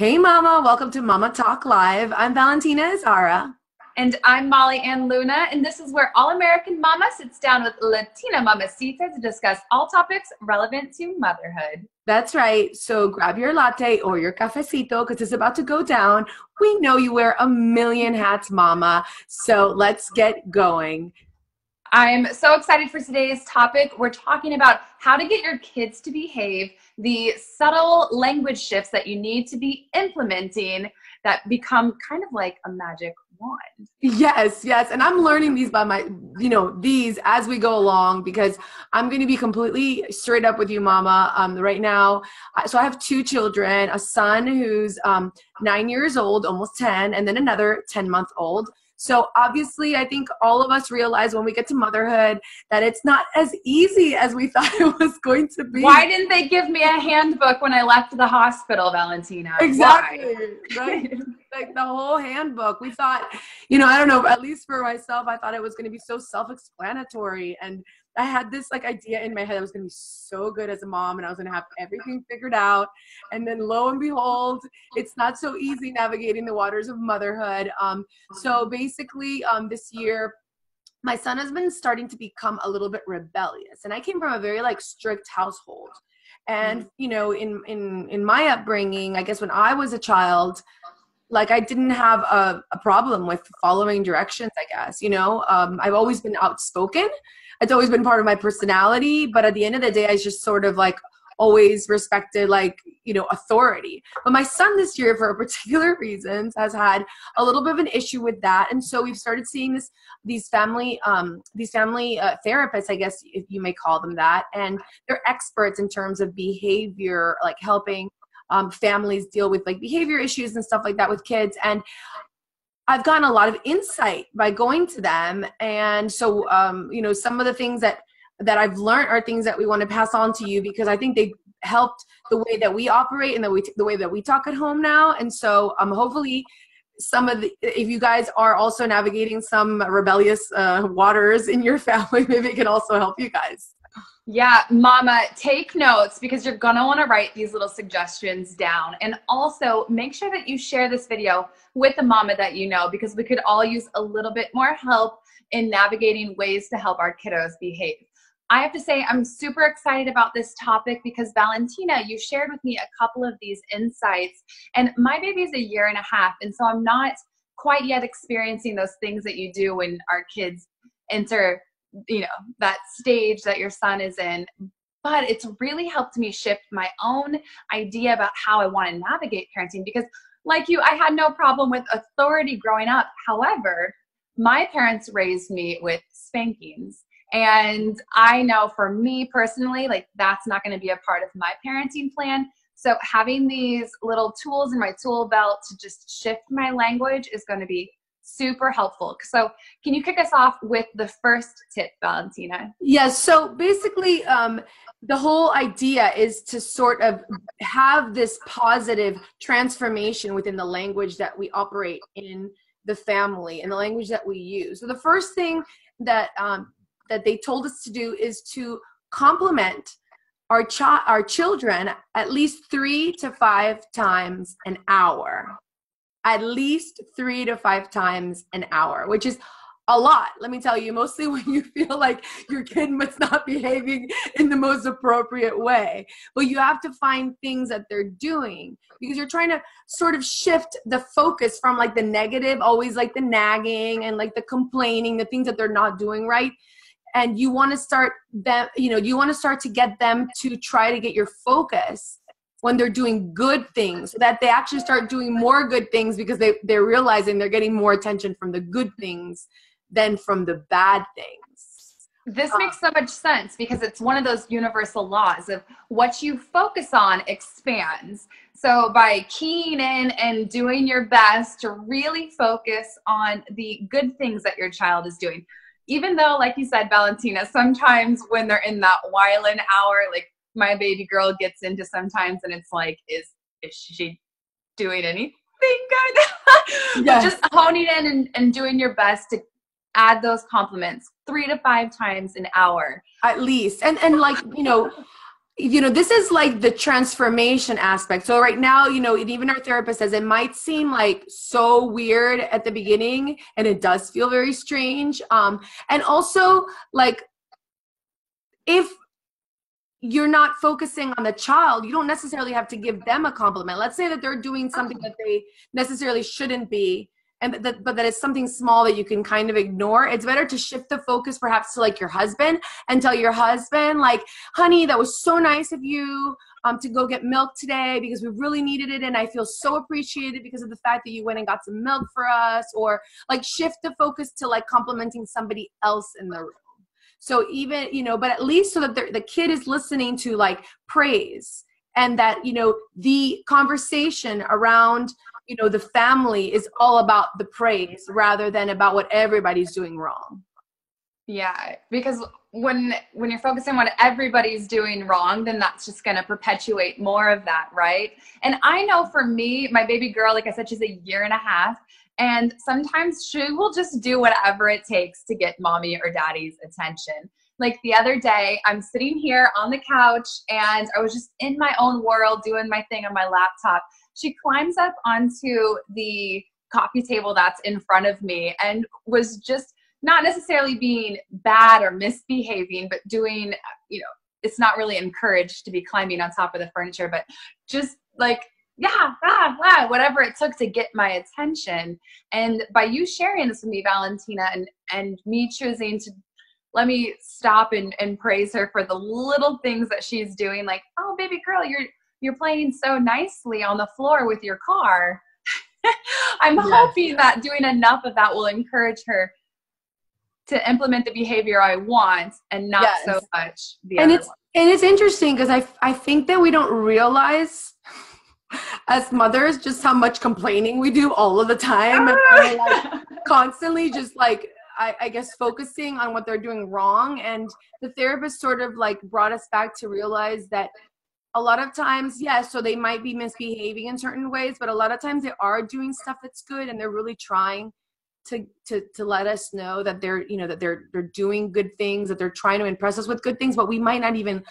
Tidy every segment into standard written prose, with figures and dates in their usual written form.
Hey mama, welcome to Mama Talk Live. I'm Valentina Izarra. And I'm Molly Ann Luna, and this is where All American Mama sits down with Latina Mamacita to discuss all topics relevant to motherhood. That's right. So grab your latte or your cafecito because it's about to go down. We know you wear a million hats, mama. So let's get going. I'm so excited for today's topic. We're talking about how to get your kids to behave, the subtle language shifts that you need to be implementing that become kind of like a magic wand. Yes, yes. And I'm learning these by these as we go along because I'm going to be completely straight up with you, mama. Right now, so I have two children, a son who's 9 years old, almost 10, and then another 10-month-old. So obviously, I think all of us realize when we get to motherhood that it's not as easy as we thought it was going to be. Why didn't they give me a handbook when I left the hospital, Valentina? Exactly. Right? Like the whole handbook. We thought, I don't know, at least for myself, I thought it was going to be so self-explanatory. And I had this idea in my head I was going to be so good as a mom and I was going to have everything figured out. And then lo and behold, it's not so easy navigating the waters of motherhood. So basically this year, my son has been starting to become a little bit rebellious. And I came from a very strict household. And, in my upbringing, I guess when I was a child, I didn't have a problem with following directions, I guess, I've always been outspoken. It's always been part of my personality. But at the end of the day, I just sort of always respected authority. But my son this year, for particular reasons, has had a little bit of an issue with that. And so we've started seeing these family therapists, I guess if you may call them that. And they're experts in terms of behavior, helping families deal with behavior issues and stuff like that with kids. And I've gotten a lot of insight by going to them. And so, some of the things that I've learned are things that we want to pass on to you because I think they helped the way that we operate and the way that we talk at home now. And so hopefully if you guys are also navigating some rebellious waters in your family, maybe it can also help you guys. Yeah, mama, take notes because you're going to want to write these little suggestions down. And also make sure that you share this video with a mama that you know because we could all use a little bit more help in navigating ways to help our kiddos behave. I have to say I'm super excited about this topic because Valentina, you shared with me a couple of these insights and my baby is 1.5 years, and so I'm not quite yet experiencing those things that you do when our kids enter that stage that your son is in, but it's really helped me shift my own idea about how I want to navigate parenting because like you, I had no problem with authority growing up. However, my parents raised me with spankings. And I know for me personally, that's not going to be a part of my parenting plan. So having these little tools in my tool belt to just shift my language is going to be super helpful. So can you kick us off with the first tip, Valentina? Yes. So basically, the whole idea is to sort of have this positive transformation within the language that we operate in the family and the language that we use. So the first thing that they told us to do is to compliment our children at least 3 to 5 times an hour. At least 3 to 5 times an hour, which is a lot. Let me tell you, mostly when you feel like your kid must not behaving in the most appropriate way. But you have to find things that they're doing because you're trying to sort of shift the focus from the negative, always the nagging and the complaining, the things that they're not doing right. And you want to start to get them to try to get your focus when they're doing good things so that they actually start doing more good things because they're realizing they're getting more attention from the good things than from the bad things. This makes so much sense because it's one of those universal laws of what you focus on expands. So by keying in and doing your best to really focus on the good things that your child is doing, even though, like you said, Valentina, sometimes when they're in that while-in hour, my baby girl gets into sometimes and it's is she doing anything good? Yes. But just honing in and doing your best to add those compliments 3 to 5 times an hour. At least. And this is like the transformation aspect. So right now, and even our therapist says it might seem like so weird at the beginning, and it does feel very strange. And also, like, if you're not focusing on the child, you don't necessarily have to give them a compliment. Let's say that they're doing something that they necessarily shouldn't be, but that it's something small that you can kind of ignore. It's better to shift the focus perhaps to like your husband and tell your husband, like, honey, that was so nice of you to go get milk today because we really needed it, and I feel so appreciated because of the fact that you went and got some milk for us. Or like shift the focus to like complimenting somebody else in the room. So even, but at least so that the kid is listening to like praise, and that, the conversation around, the family is all about the praise rather than about what everybody's doing wrong. Yeah, because when you're focusing on what everybody's doing wrong, then that's just going to perpetuate more of that, right? And I know for me, my baby girl, like I said, she's a year and a half. And sometimes she will just do whatever it takes to get mommy or daddy's attention. Like the other day, I'm sitting here on the couch and I was just in my own world doing my thing on my laptop. She climbs up onto the coffee table that's in front of me and was just not necessarily being bad or misbehaving, but doing, it's not really encouraged to be climbing on top of the furniture, but just like, whatever it took to get my attention. And by you sharing this with me, Valentina, and me choosing to let me stop and praise her for the little things that she's doing, like, oh, baby girl, you're playing so nicely on the floor with your car. I'm hoping that doing enough of that will encourage her to implement the behavior I want and not so much the other one. And it's interesting because I think that we don't realize as mothers just how much complaining we do all of the time, and we're like constantly just like I guess focusing on what they're doing wrong. And the therapist sort of like brought us back to realize that a lot of times, so they might be misbehaving in certain ways, but a lot of times they are doing stuff that's good, and they're really trying to let us know that they're doing good things, that they're trying to impress us with good things, but we might not even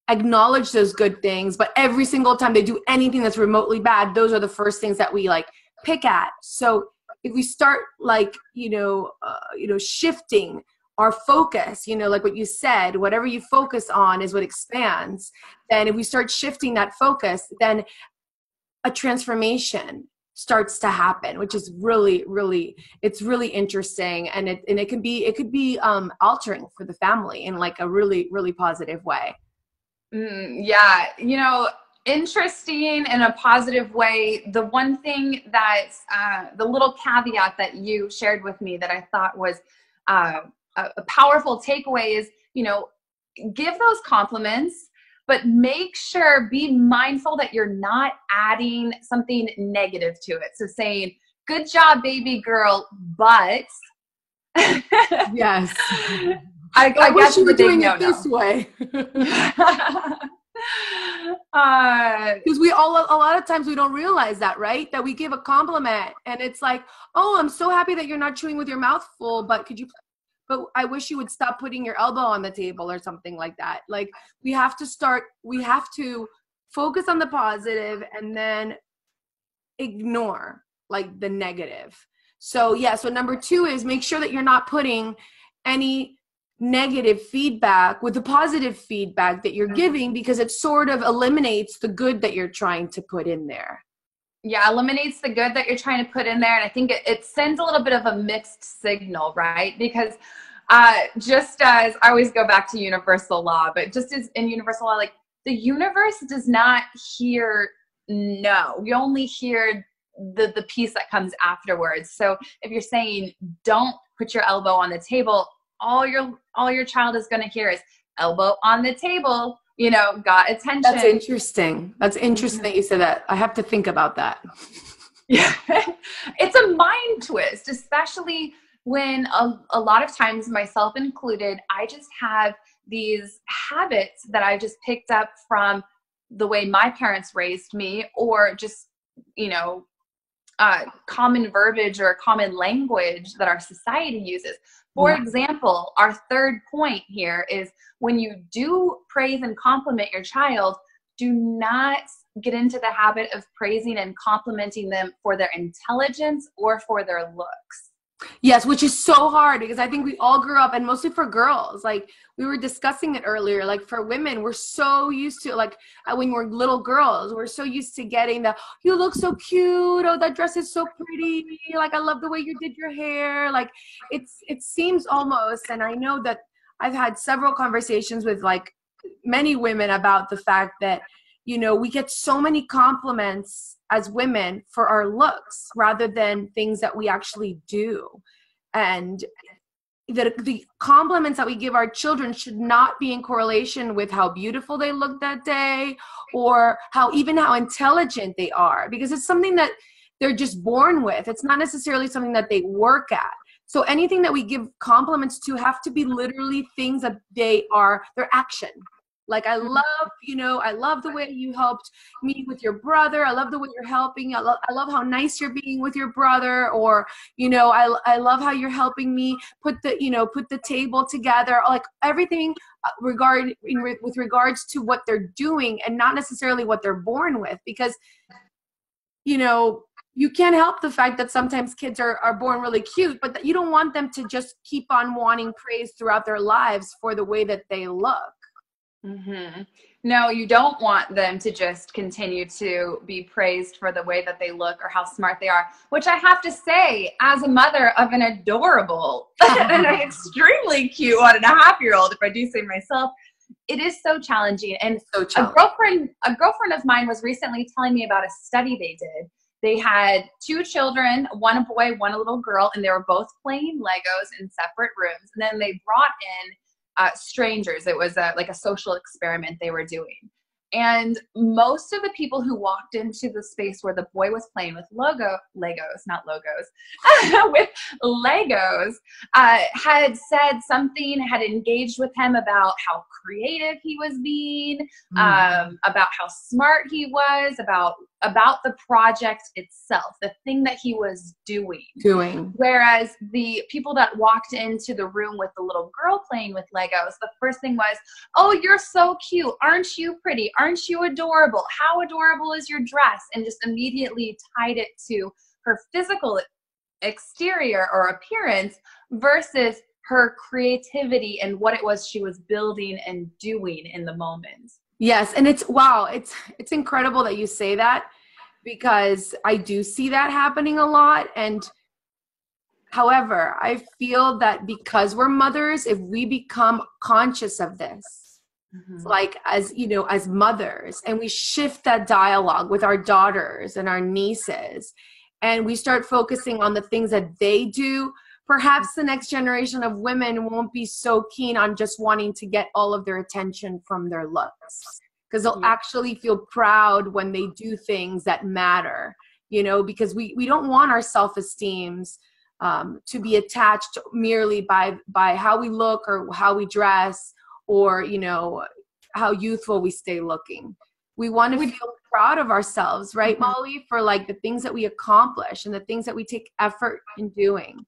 acknowledge those good things. But every single time they do anything that's remotely bad, those are the first things that we like pick at. So if we start like shifting our focus, like what you said, whatever you focus on is what expands. Then if we start shifting that focus, then a transformation starts to happen, which is really, really, it's really interesting. And it could be altering for the family in like a really, really positive way. Interesting in a positive way. The one thing that, the little caveat that you shared with me that I thought was a powerful takeaway is, give those compliments, but make sure, be mindful that you're not adding something negative to it. So saying, good job, baby girl, but. Yes. I guess you were doing it this way. Because a lot of times we don't realize that, right? That we give a compliment and it's like, oh, I'm so happy that you're not chewing with your mouth full, but I wish you would stop putting your elbow on the table or something like that. Like we have to focus on the positive and then ignore like the negative. So so number 2 is make sure that you're not putting any negative feedback with the positive feedback that you're giving, because it sort of eliminates the good that you're trying to put in there. Yeah, eliminates the good that you're trying to put in there. And I think it sends a little bit of a mixed signal, right? Because just as I always go back to universal law, but just as in universal law, like the universe does not hear no. You only hear the piece that comes afterwards. So if you're saying don't put your elbow on the table, all your child is going to hear is elbow on the table, got attention. That's interesting. That's interesting that you said that. I have to think about that. Yeah. It's a mind twist, especially when a lot of times, myself included, I just have these habits that I just picked up from the way my parents raised me, or just, common verbiage or common language that our society uses. For example, our third point here is when you do praise and compliment your child, do not get into the habit of praising and complimenting them for their intelligence or for their looks. Yes, which is so hard because I think we all grew up, and mostly for girls, like we were discussing it earlier, like for women, we're so used to, like when we're little girls, we're so used to getting the, you look so cute, oh, that dress is so pretty, like I love the way you did your hair. Like it seems almost, and I know that I've had several conversations with like many women about the fact that, you know, we get so many compliments as women for our looks rather than things that we actually do. And the compliments that we give our children should not be in correlation with how beautiful they look that day or how intelligent they are, because it's something that they're just born with. It's not necessarily something that they work at. So anything that we give compliments to have to be literally things that their action. Like, I love, you know, I love the way you helped me with your brother. I love the way you're helping. I love how nice you're being with your brother. Or, you know, I love how you're helping me put the table together. Like everything with regards to what they're doing and not necessarily what they're born with. Because, you know, you can't help the fact that sometimes kids are born really cute, but that you don't want them to just keep on wanting praise throughout their lives for the way that they look. Mm-hmm. No, you don't want them to just continue to be praised for the way that they look or how smart they are, which I have to say, as a mother of an adorable and an extremely cute 1.5-year-old, if I do say myself, it is so challenging. And so challenging. A girlfriend of mine was recently telling me about a study they did. They had 2 children, one a boy, one a little girl, and they were both playing Legos in separate rooms. And then they brought in strangers. It was like a social experiment they were doing. And most of the people who walked into the space where the boy was playing with with Legos, had said something, had engaged with him about how creative he was being, about how smart he was, about the project itself, the thing that he was doing. Whereas the people that walked into the room with the little girl playing with Legos, the first thing was, oh, you're so cute. Aren't you pretty? Aren't you adorable? How adorable is your dress? And just immediately tied it to her physical exterior or appearance versus her creativity and what it was she was building and doing in the moment. Yes. And it's incredible that you say that, because I do see that happening a lot. And however, I feel that because we're mothers, if we become conscious of this, like as, you know, as mothers, and we shift that dialogue with our daughters and our nieces, and we start focusing on the things that they do, perhaps the next generation of women won't be so keen on just wanting to get all of their attention from their looks, because they'll actually feel proud when they do things that matter, you know, because we don't want our self-esteems to be attached merely by how we look or how we dress, or, you know, how youthful we stay looking. We want to feel proud of ourselves, right, Molly, for like the things that we accomplish and the things that we take effort in doing.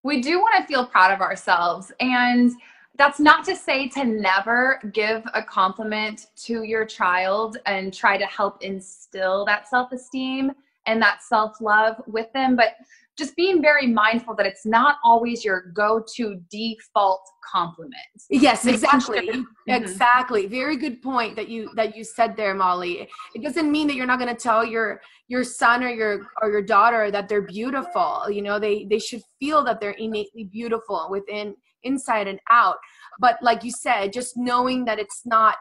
We do want to feel proud of ourselves. And that's not to say to never give a compliment to your child and try to help instill that self-esteem and that self-love with them, but just being very mindful that it's not always your go-to default compliment. Yes, exactly. Exactly. Very good point that you said there, Molly. It doesn't mean that you're not going to tell your son or your daughter that they're beautiful. You know, they should feel that they're innately beautiful within, inside and out. But like you said, just knowing that it's not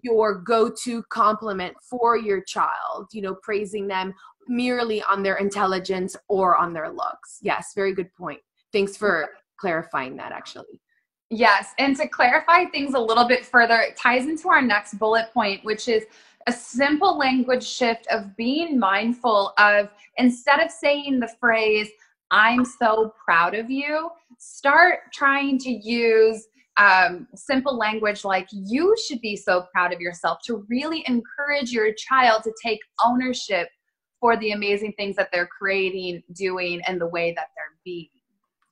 your go-to compliment for your child, you know, praising them merely on their intelligence or on their looks. Yes, very good point. Thanks for clarifying that, actually. Yes, and to clarify things a little bit further, it ties into our next bullet point, which is a simple language shift of being mindful of, instead of saying the phrase, I'm so proud of you, start trying to use simple language like, you should be so proud of yourself, to really encourage your child to take ownership for the amazing things that they're creating, doing, and the way that they're being.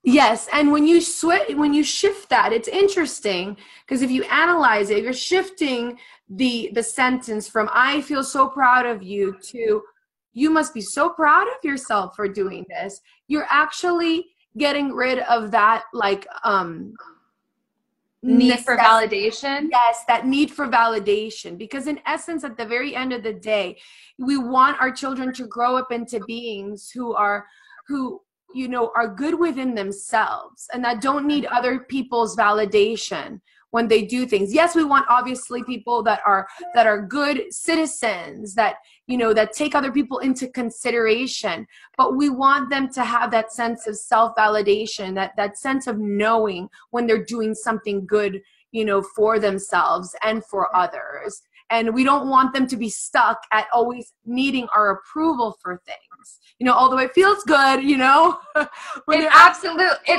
Yes, and when you shift that, it's interesting because if you analyze it, you're shifting the sentence from "I feel so proud of you" to "You must be so proud of yourself for doing this." You're actually getting rid of that need for validation. Yes, that need for validation, because in essence, at the very end of the day, we want our children to grow up into beings who are good within themselves and that don't need other people's validation when they do things. Yes, we want obviously people that are good citizens, that take other people into consideration, but we want them to have that sense of self-validation, that sense of knowing when they're doing something good, for themselves and for others. And we don't want them to be stuck at always needing our approval for things. Although it feels good, it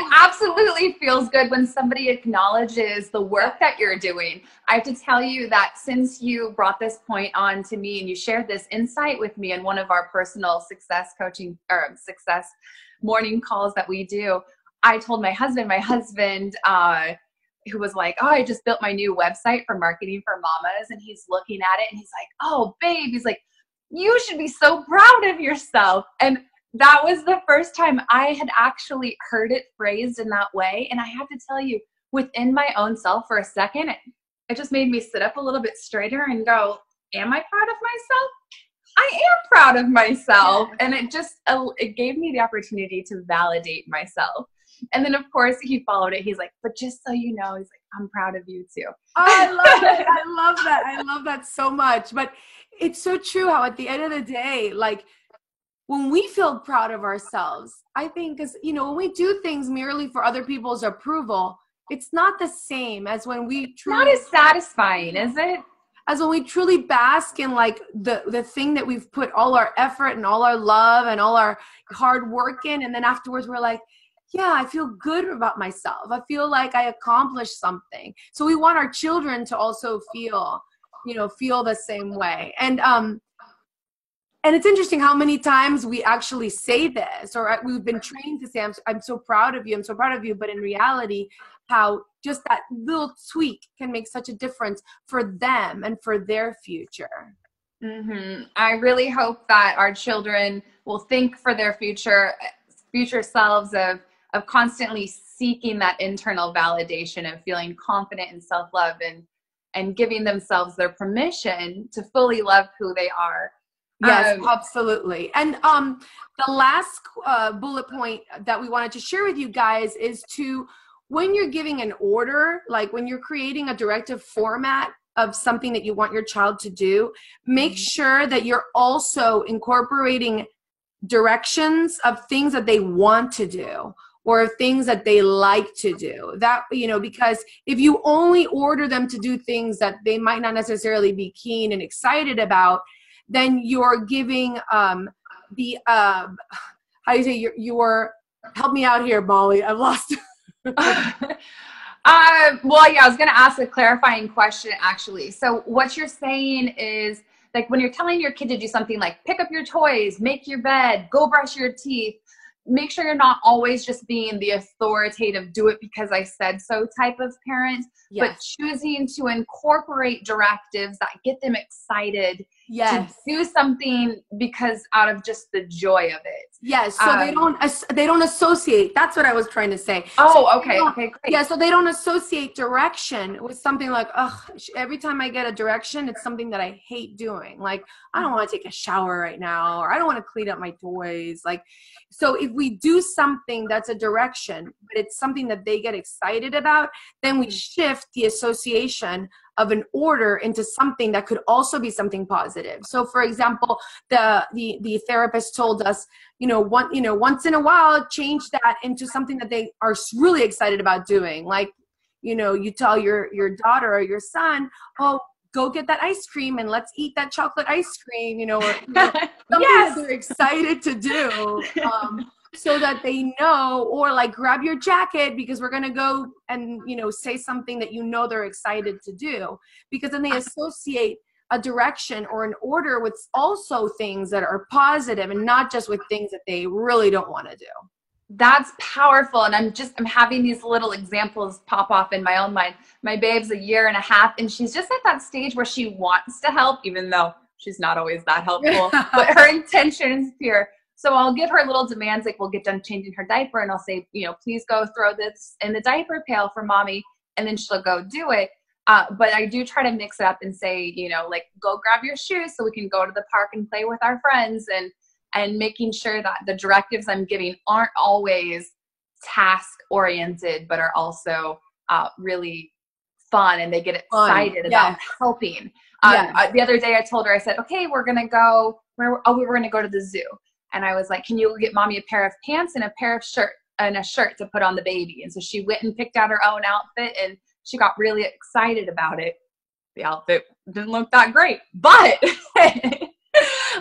absolutely feels good when somebody acknowledges the work that you're doing. I have to tell you that since you brought this point on to me and you shared this insight with me in one of our personal success coaching or success morning calls that we do, I told my husband, who was like, "Oh, I just built my new website for marketing for mamas," and he's looking at it and he's like, "Oh, babe," he's like, "You should be so proud of yourself." And that was the first time I had actually heard it phrased in that way. And I have to tell you, within my own self for a second, it just made me sit up a little bit straighter and go, am I proud of myself? I am proud of myself. Yeah. And it gave me the opportunity to validate myself. And then, of course, he followed it. He's like, "But just so you know," he's like, "I'm proud of you too." Oh, I love it. I love that. I love that so much. But it's so true how at the end of the day, when we feel proud of ourselves, I think when we do things merely for other people's approval, it's not the same as when we truly, not as satisfying, is it? As when we truly bask in the thing that we've put all our effort and all our love and all our hard work in. And then afterwards we're like, yeah, I feel good about myself. I feel like I accomplished something. So we want our children to also feel the same way. And it's interesting how many times we actually say this, or we've been trained to say, I'm so proud of you, I'm so proud of you. But in reality, how just that little tweak can make such a difference for them and for their future. Mm-hmm. I really hope that our children will think for their future selves of constantly seeking that internal validation and feeling confident in self-love and giving themselves their permission to fully love who they are. Yes, absolutely. And the last bullet point that we wanted to share with you guys is when you're giving an order, like when you're creating a directive format of something that you want your child to do, make sure that you're also incorporating directions of things that they want to do or things that they like to do. That, because if you only order them to do things that they might not necessarily be keen and excited about, then you're giving how do you say, help me out here, Molly. I've lost. Well, yeah, I was going to ask a clarifying question, actually. So what you're saying is, like, when you're telling your kid to do something like pick up your toys, make your bed, go brush your teeth, make sure you're not always just being the authoritative, do it because I said so type of parent, yes, but choosing to incorporate directives that get them excited, yes, to do something because out of just the joy of it. Yes, so they don't associate. That's what I was trying to say. Oh, so okay, great. Yeah, so they don't associate direction with something like, every time I get a direction, it's something that I hate doing. Like, I don't want to take a shower right now, or I don't want to clean up my toys. Like, so if we do something that's a direction, but it's something that they get excited about, then we shift the association of an order into something that could also be something positive. So for example, the therapist told us, once in a while, change that into something that they are really excited about doing. Like, you tell your daughter or your son, oh, go get that ice cream and let's eat that chocolate ice cream, or something yes, that they're excited to do. So that they know, or like grab your jacket because we're going to go and, say something that they're excited to do, because then they associate a direction or an order with also things that are positive and not just with things that they really don't want to do. That's powerful. And I'm having these little examples pop off in my own mind. My babe's a year and a half, and she's just at that stage where she wants to help, even though she's not always that helpful, but her intention is pure. So I'll give her little demands, like we'll get done changing her diaper and I'll say, you know, please go throw this in the diaper pail for mommy. And then she'll go do it. But I do try to mix it up and say, you know, like, go grab your shoes so we can go to the park and play with our friends, and making sure that the directives I'm giving aren't always task oriented, but are also really fun, and they get excited about helping. The other day I told her, I said, okay, we're going to go, we were going to go to the zoo. And I was like, can you get mommy a pair of pants and a pair of a shirt to put on the baby? And so she went and picked out her own outfit, and she got really excited about it. The outfit didn't look that great, but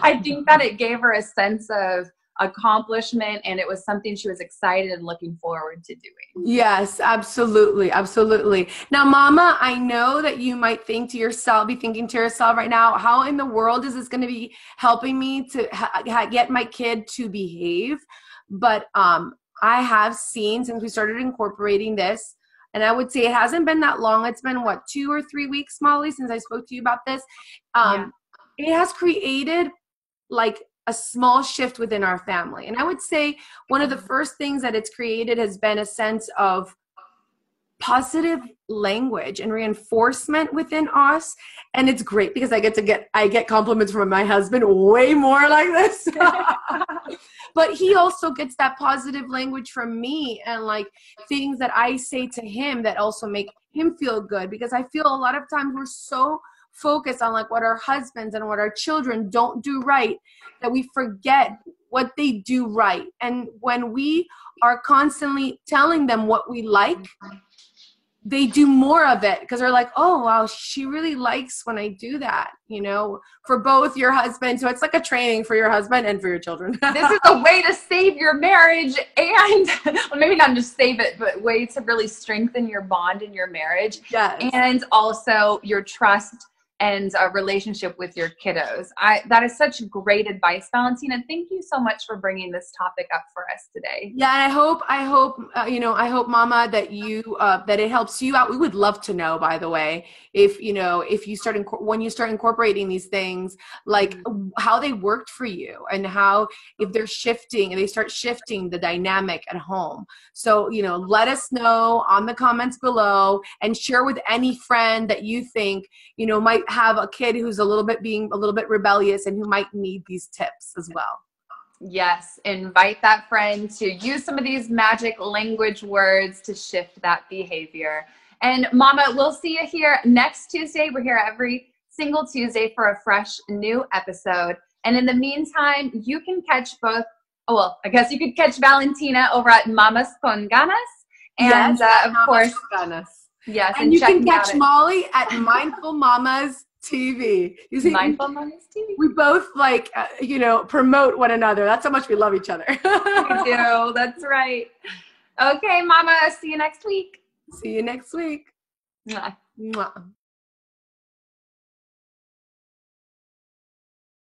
I think that it gave her a sense of accomplishment, and it was something she was excited and looking forward to doing. Yes, absolutely. Absolutely. Now, Mama, I know that you might be thinking to yourself right now, how in the world is this going to be helping me to get my kid to behave? But I have seen, since we started incorporating this, and I would say it hasn't been that long. It's been, what, 2 or 3 weeks, Molly, since I spoke to you about this. It has created like a small shift within our family. And I would say one of the first things that it's created has been a sense of positive language and reinforcement within us. And it's great because I get compliments from my husband way more like this. But he also gets that positive language from me, and like things that I say to him that also make him feel good, because I feel a lot of times we're so focused on like what our husbands and what our children don't do right that we forget what they do right. And when we are constantly telling them what we like, they do more of it, because they're like, oh, wow, she really likes when I do that, you know, for both your husband. So it's like a training for your husband and for your children. This is a way to save your marriage, and well, maybe not just save it, but way to really strengthen your bond in your marriage. Yes. And also your trust and a relationship with your kiddos. That is such great advice, Valentina. Thank you so much for bringing this topic up for us today. Yeah, and I hope, Mama, that that it helps you out. We would love to know, by the way, if you when you start incorporating these things, like how they worked for you, and how if they start shifting the dynamic at home. So, let us know on the comments below, and share with any friend that you think, might have a kid who's being a little bit rebellious and who might need these tips as well. Yes, invite that friend to use some of these magic language words to shift that behavior. And Mama, we'll see you here next Tuesday. We're here every single Tuesday for a fresh new episode. And in the meantime, you can catch I guess you could catch Valentina over at Mamas con Ganas. And yes, of course, yes, and you can catch Molly at Mindful Mamas TV. You see, Mindful Mamas TV. We both promote one another. That's how much we love each other. We do. That's right. Okay, Mama. See you next week. See you next week. Mwah. Mwah.